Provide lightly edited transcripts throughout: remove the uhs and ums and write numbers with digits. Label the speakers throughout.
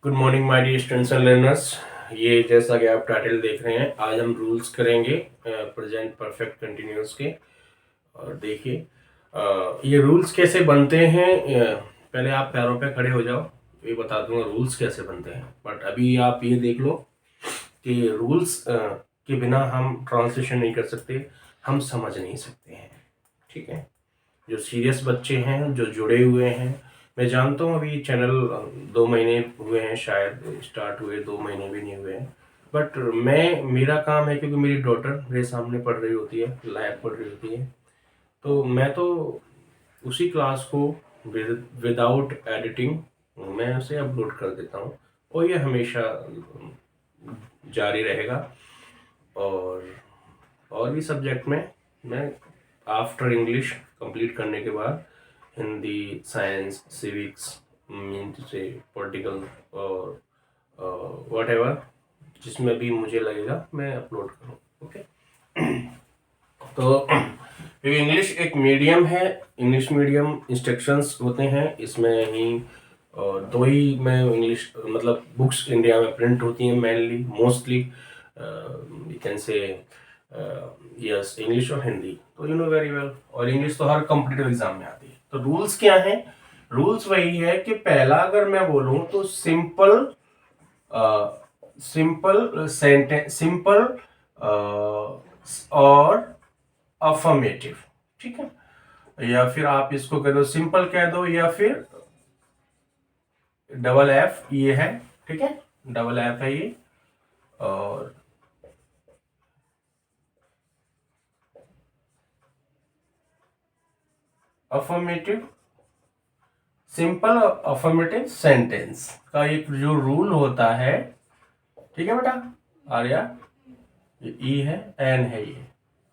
Speaker 1: Good morning my dear students and learners. ये जैसा कि आप टाइटल देख रहे हैं, आज हम रूल्स करेंगे प्रेजेंट परफेक्ट कंटिन्यूअस के। और देखिए ये रूल्स कैसे बनते हैं। पहले आप पैरों पे खड़े हो जाओ, ये बता दूंगा रूल्स कैसे बनते हैं। बट अभी आप ये देख लो कि रूल्स के बिना हम ट्रांसलेशन नहीं कर सकते, हम समझ नहीं सकते हैं। ठीक है, जो सीरियस बच्चे हैं, जो जुड़े हुए हैं, मैं जानता हूँ अभी चैनल 2 महीने हुए हैं, शायद स्टार्ट हुए 2 महीने भी नहीं हुए हैं। बट मेरा काम है, क्योंकि मेरी डॉटर मेरे सामने पढ़ रही होती है, लाइव पढ़ रही होती है, तो मैं तो उसी क्लास को विदाउट एडिटिंग मैं उसे अपलोड कर देता हूँ, और ये हमेशा जारी रहेगा। और भी सब्जेक्ट में मैं आफ्टर इंग्लिश कंप्लीट करने के बाद हिंदी, साइंस, सिविक्स, से पॉलिटिकल और वट एवर जिसमें भी मुझे लगेगा मैं अपलोड करूँ। ओके तो क्योंकि इंग्लिश एक मीडियम है, इंग्लिश मीडियम इंस्ट्रक्शंस होते हैं, इसमें ही दो ही मैं इंग्लिश मतलब बुक्स इंडिया में प्रिंट होती हैं mainly, mostly you can say yes English और हिंदी। तो यू नो वेरी वेल, और इंग्लिश तो हर कॉम्पिटिटिव एग्जाम में आती है। तो रूल्स क्या हैं? रूल्स वही है कि पहला अगर मैं बोलूं तो सिंपल सेंटेंस, सिंपल और अफर्मेटिव। ठीक है, या फिर आप इसको कह दो सिंपल कह दो, या फिर डबल एफ ये है। ठीक है, डबल एफ है ये। और अफर्मेटिव, सिंपल अफर्मेटिव सेंटेंस का एक जो रूल होता है, ठीक है बेटा आर्या, ये ई है, एन है ये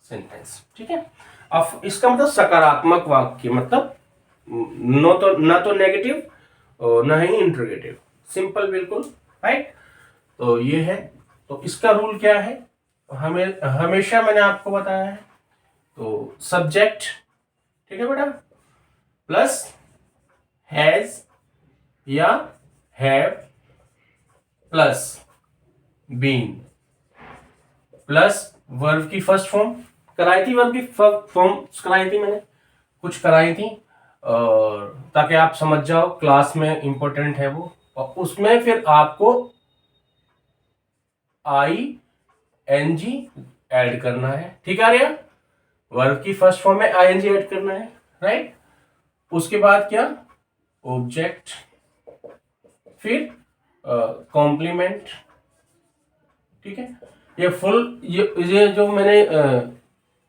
Speaker 1: सेंटेंस। ठीक है, अब इसका मतलब सकारात्मक वाक्य, मतलब ना तो नेगेटिव और ना ही इंट्रोगेटिव, सिंपल बिल्कुल, राइट। तो ये है, तो इसका रूल क्या है, हमें हमेशा मैंने आपको बताया है। तो सब्जेक्ट, ठीक है बेटा, प्लस हैज या have plus been plus verb की फर्स्ट फॉर्म कराई थी, वर्ब की फॉर्म कराई थी मैंने, कुछ कराई थी, और ताकि आप समझ जाओ क्लास में इंपॉर्टेंट है वो। और उसमें फिर आपको ING ऐड करना है। ठीक है, वर्ब की फर्स्ट फॉर्म में ING ऐड करना है, राइट। उसके बाद क्या, ऑब्जेक्ट, फिर कॉम्प्लीमेंट। ठीक है, ये फुल ये जो मैंने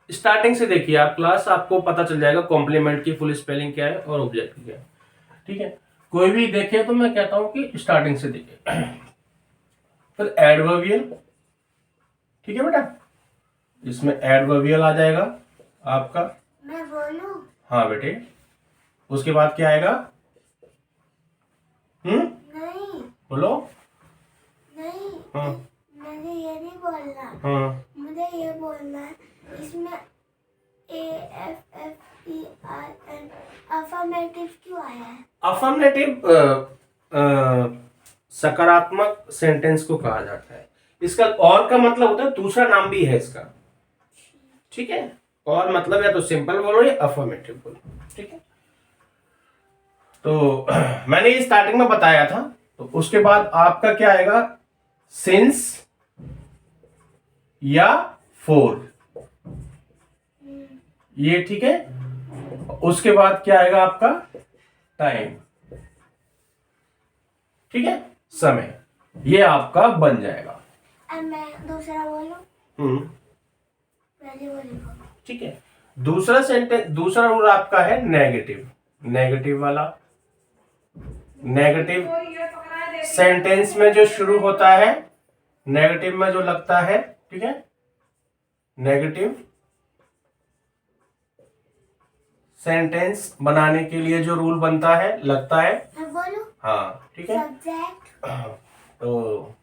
Speaker 1: स्टार्टिंग से देखिए आप क्लास, आपको पता चल जाएगा कॉम्प्लीमेंट की फुल स्पेलिंग क्या है और ऑब्जेक्ट क्या है। ठीक है, कोई भी देखे तो मैं कहता हूं कि स्टार्टिंग से देखिए। फिर एडवर्बियल, ठीक है बेटा, इसमें एडवर्बियल आ जाएगा आपका। मैं बोलूं? हाँ बेटे, उसके बाद क्या आएगा? नहीं बोलो। नहीं, हाँ, मुझे ये नहीं बोलना। हाँ, मुझे ये बोलना है, इसमें AFFERN अफर्मेटिव क्यों आया है? अफर्मेटिव सकारात्मक सेंटेंस को कहा जाता है। इसका और का मतलब होता है, दूसरा नाम भी है इसका। ठीक है, और मतलब या तो सिंपल बोलो या अफर्मेटिव बोलो। ठीक है, तो मैंने ये स्टार्टिंग में बताया था। तो उसके बाद आपका क्या आएगा, सिंस या फोर, ये ठीक है। उसके बाद क्या आएगा आपका, टाइम, ठीक है, समय, ये आपका बन जाएगा। अब मैं दूसरा बोलूं? पहले बोलो। ठीक है, दूसरा सेंटेंस, दूसरा रूल आपका है नेगेटिव। नेगेटिव वाला, नेगेटिव सेंटेंस में जो शुरू होता है, नेगेटिव में जो लगता है, ठीक है, नेगेटिव सेंटेंस बनाने के लिए जो रूल बनता है, लगता है, बोलो। हाँ ठीक है, सब्जेक्ट, तो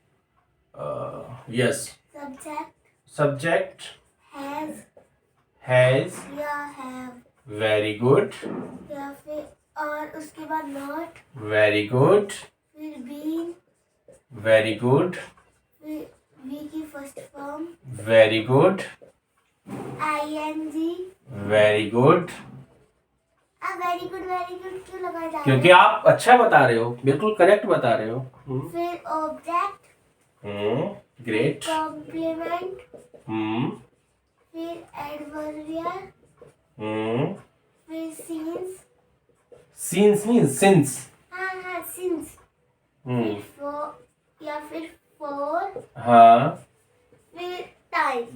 Speaker 1: यस, सब्जेक्ट हैज या हैव, वेरी गुड, या फिर और उसके बाद नॉट, वेरी गुड, फिर बीन, वेरी गुड,
Speaker 2: वी की first form
Speaker 1: very good,
Speaker 2: ing।
Speaker 1: Very good.
Speaker 2: Very good क्यों लगा रहा है?
Speaker 1: क्योंकि आप अच्छा बता रहे हो, बिल्कुल करेक्ट बता रहे हो।
Speaker 2: फिर ऑब्जेक्ट,
Speaker 1: ग्रेट।
Speaker 2: कॉम्प्लीमेंट,
Speaker 1: हम्म
Speaker 2: फिर एडवर्बियल,
Speaker 1: हम्म
Speaker 2: फिर सीन्स।
Speaker 1: Scenes means since.
Speaker 2: हाँ सीन्स।
Speaker 1: हम्म
Speaker 2: फिर फॉर या फिर फॉर,
Speaker 1: हाँ,
Speaker 2: फिर टाइम।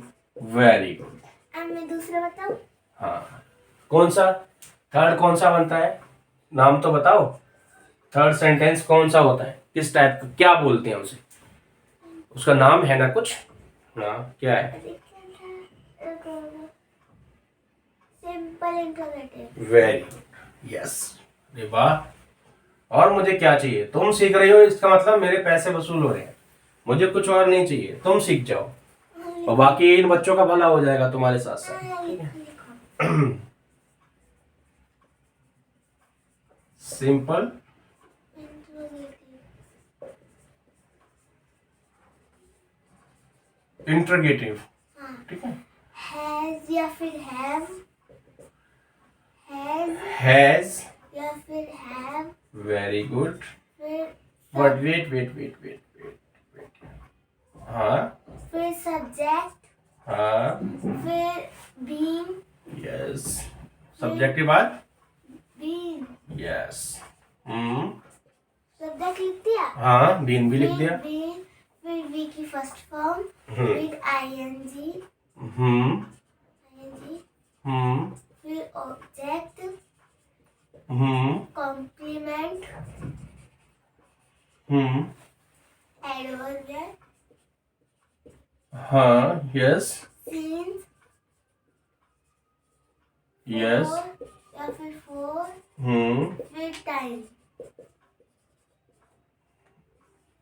Speaker 1: Very good.
Speaker 2: अब मैं दूसरा बताऊं?
Speaker 1: हाँ, कौन सा थर्ड कौन सा बनता है? नाम तो बताओ। थर्ड सेंटेंस कौन सा होता है, किस टाइप का, क्या बोलते हैं उसे? उसका नाम है ना कुछ? हाँ, क्या है?
Speaker 2: Simple interrogative.
Speaker 1: Very good, yes. अरे वाह। और मुझे क्या चाहिए? तुम सीख रही हो, इसका मतलब मेरे पैसे वसूल हो रहे हैं। मुझे कुछ और नहीं चाहिए, तुम सीख जाओ और बाकी इन बच्चों का भला हो जाएगा तुम्हारे साथ साथ, ठीक है? सिंपल इंट्रोगेटिव, ठीक है।
Speaker 2: हैज या फिर हैव,
Speaker 1: हैज,
Speaker 2: या फिर हैव,
Speaker 1: वेरी गुड।
Speaker 2: फिर
Speaker 1: but wait wait wait wait wait wait, हाँ
Speaker 2: फिर सब्जेक्ट,
Speaker 1: हाँ,
Speaker 2: फिर बीन,
Speaker 1: यस। सब्जेक्ट के बाद
Speaker 2: बीन,
Speaker 1: यस।
Speaker 2: सब्जेक्ट लिख दिया।
Speaker 1: हाँ, बीन भी लिख
Speaker 2: फिर
Speaker 1: दिया।
Speaker 2: बीन, फिर वी की फर्स्ट फॉर्म, फिर आईएनजी,
Speaker 1: हम्म हम्म
Speaker 2: फिर ऑब्जेक्ट,
Speaker 1: हम्म
Speaker 2: कॉम्प्लीमेंट, एडवर्बियल,
Speaker 1: हाँ, यस
Speaker 2: सीन्स,
Speaker 1: यस।
Speaker 2: या फिर फोर, फिर टाइम।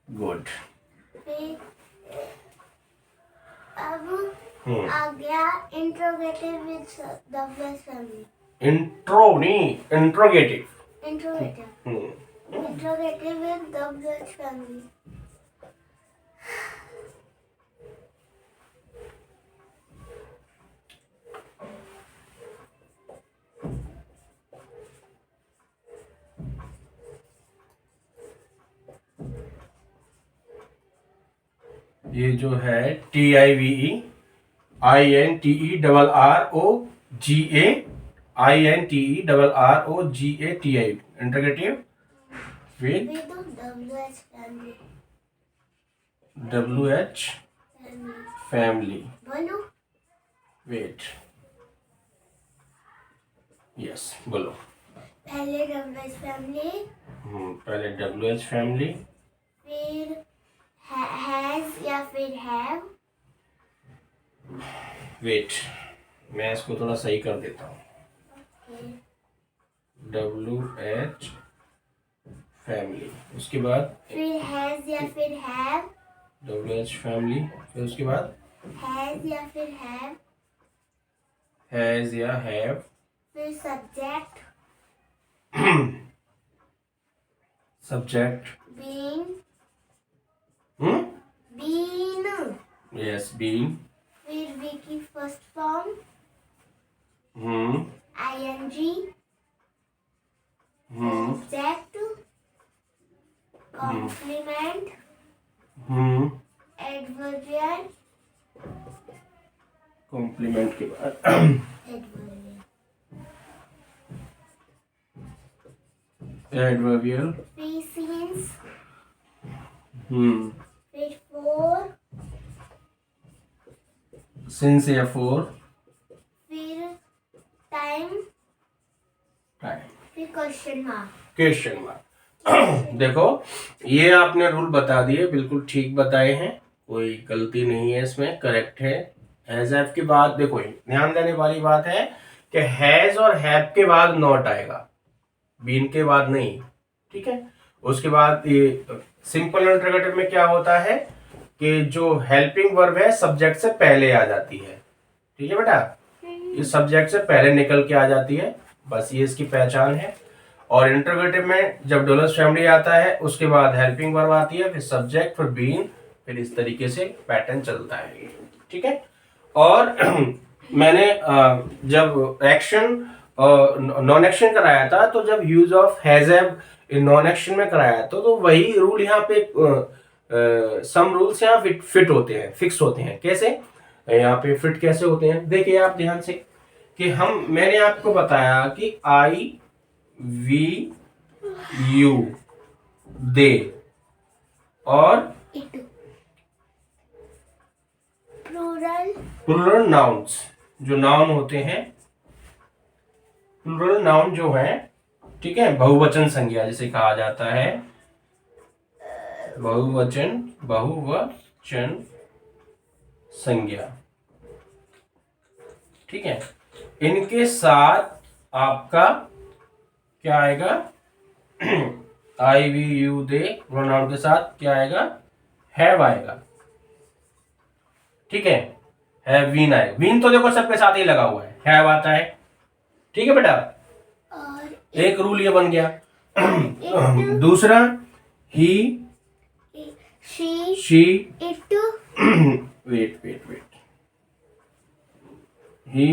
Speaker 1: गुड।
Speaker 2: फिर अब आ गया interrogative with the plus family.
Speaker 1: Intro नहीं, interrogative.
Speaker 2: Interrogative with the plus family.
Speaker 1: ये जो है TIVE, interrogative with WH family.
Speaker 2: बोलो।
Speaker 1: वेट, यस बोलो।
Speaker 2: पहले WH फैमिली,
Speaker 1: पहले WH फैमिली,
Speaker 2: फिर हैज या फिर हैव।
Speaker 1: वेट, मैं इसको थोड़ा सही कर देता हूँ। WH फैमिली, उसके बाद
Speaker 2: फिर हैज या फिर हैव,
Speaker 1: WH फैमिली, फिर उसके बाद
Speaker 2: हैज या फिर हैव,
Speaker 1: हैज या हैव,
Speaker 2: फिर subject,
Speaker 1: subject,
Speaker 2: been,
Speaker 1: yes been,
Speaker 2: फिर वी की first form, ING, object, complement, adverbial,
Speaker 1: complement के बाद एडवर्बियल,
Speaker 2: फिर सीन्स, फिर फोर,
Speaker 1: सिंस या फोर,
Speaker 2: फिर टाइम,
Speaker 1: टाइम,
Speaker 2: फिर क्वेश्चन मार्क।
Speaker 1: Question mark. देखो, ये आपने रूल बता दिए, बिल्कुल ठीक बताए हैं, कोई गलती नहीं है इसमें, करेक्ट है। हैज हैव के बाद देखो, ध्यान देने वाली बात है कि हैज और हैव के बाद नॉट आएगा, बीन के बाद नहीं, ठीक है। उसके बाद ये सिंपल इंटरोगेटिव में क्या होता है कि जो हेल्पिंग वर्ब है सब्जेक्ट से पहले आ जाती है, ठीक है बेटा, ये सब्जेक्ट से पहले निकल के आ जाती है, बस ये इसकी पहचान है। और इंटरोगेटिव में जब डॉलर्स फैमिली आता है उसके बाद हेल्पिंग वर्ब आती है, फिर सब्जेक्ट, फिर बीइंग, फिर इस तरीके से पैटर्न चलता है। ठीक है। और मैंने जब एक्शन नॉन एक्शन कराया था, तो जब use of has have in non action में कराया तो वही रूल यहाँ पे सम रूल्स यहाँ फिट होते हैं, फिक्स होते हैं। कैसे यहाँ पे फिट कैसे होते हैं, देखिए आप ध्यान से कि मैंने आपको बताया कि आई, वी, यू, दे और प्लूरल नाउन्स, जो नाउन होते हैं, प्लूरल नाउन जो है, ठीक है, बहुवचन संज्ञा जिसे कहा जाता है, बहुवचन संज्ञा। ठीक है, इनके साथ आपका क्या आएगा, आई, वी, यू, दे प्रोनाउन के साथ क्या आएगा, हैव आएगा। ठीक है, हैव, वीन आएगा। वीन तो देखो सबके साथ ही लगा हुआ है, हैव आता है। ठीक है बेटा, एक रूल ये बन गया। दूसरा, ही, शी, इट, वेट, ही,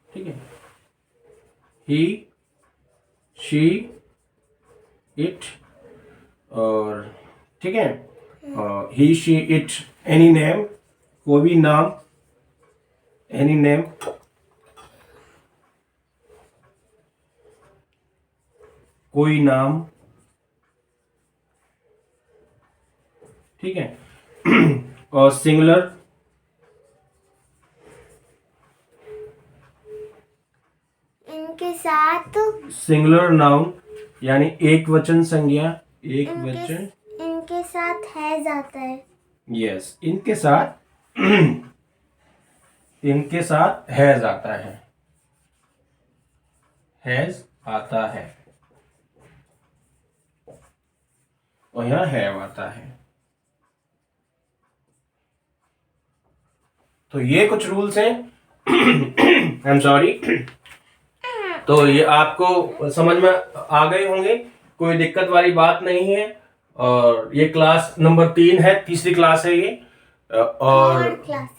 Speaker 1: ठीक है, ही, शी, इट, और ठीक है, ही, शी, इट, एनी नेम, कोई भी नाम, एनी नेम, कोई नाम। ठीक है, और सिंगुलर, इनके साथ सिंगुलर नाउन यानी एक वचन संज्ञा, एक वचन, इनके साथ हैज आता है। यस, इनके साथ इनके साथ हैज आता है, हैज आता है, और यहां हैव आता है। तो ये कुछ रूल्स हैं। I am sorry. तो ये आपको समझ में आ गए होंगे, कोई दिक्कत वाली बात नहीं है। और ये क्लास नंबर 3 है, तीसरी क्लास है ये, और थर्ड क्लास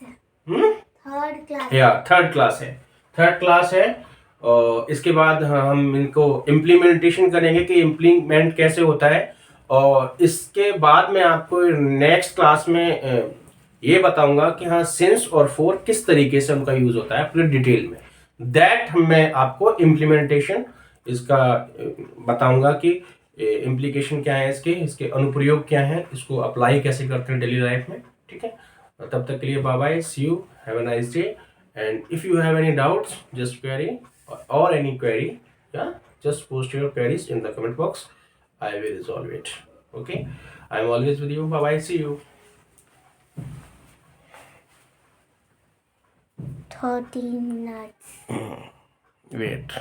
Speaker 1: है, थर्ड क्लास है। और इसके बाद हम इनको इम्प्लीमेंटेशन करेंगे कि इम्प्लीमेंट कैसे होता है। और इसके बाद मैं आपको नेक्स्ट क्लास में ये बताऊंगा कि हाँ सिंस और फॉर किस तरीके से उनका यूज होता है पूरी डिटेल में। दैट मैं आपको इम्प्लीमेंटेशन इसका बताऊंगा कि इम्प्लीकेशन क्या है, इसके अनुप्रयोग क्या है, इसको अप्लाई कैसे करते हैं डेली लाइफ में। ठीक है, तब तक के लिए bye bye, see you, have a nice day. And if you have any doubts, just query और एनी क्वेरी, या just post your queries in the comment box. I will resolve it. Okay, I am always with you. Bye bye, see you.
Speaker 2: 30 minutes.
Speaker 1: Wait.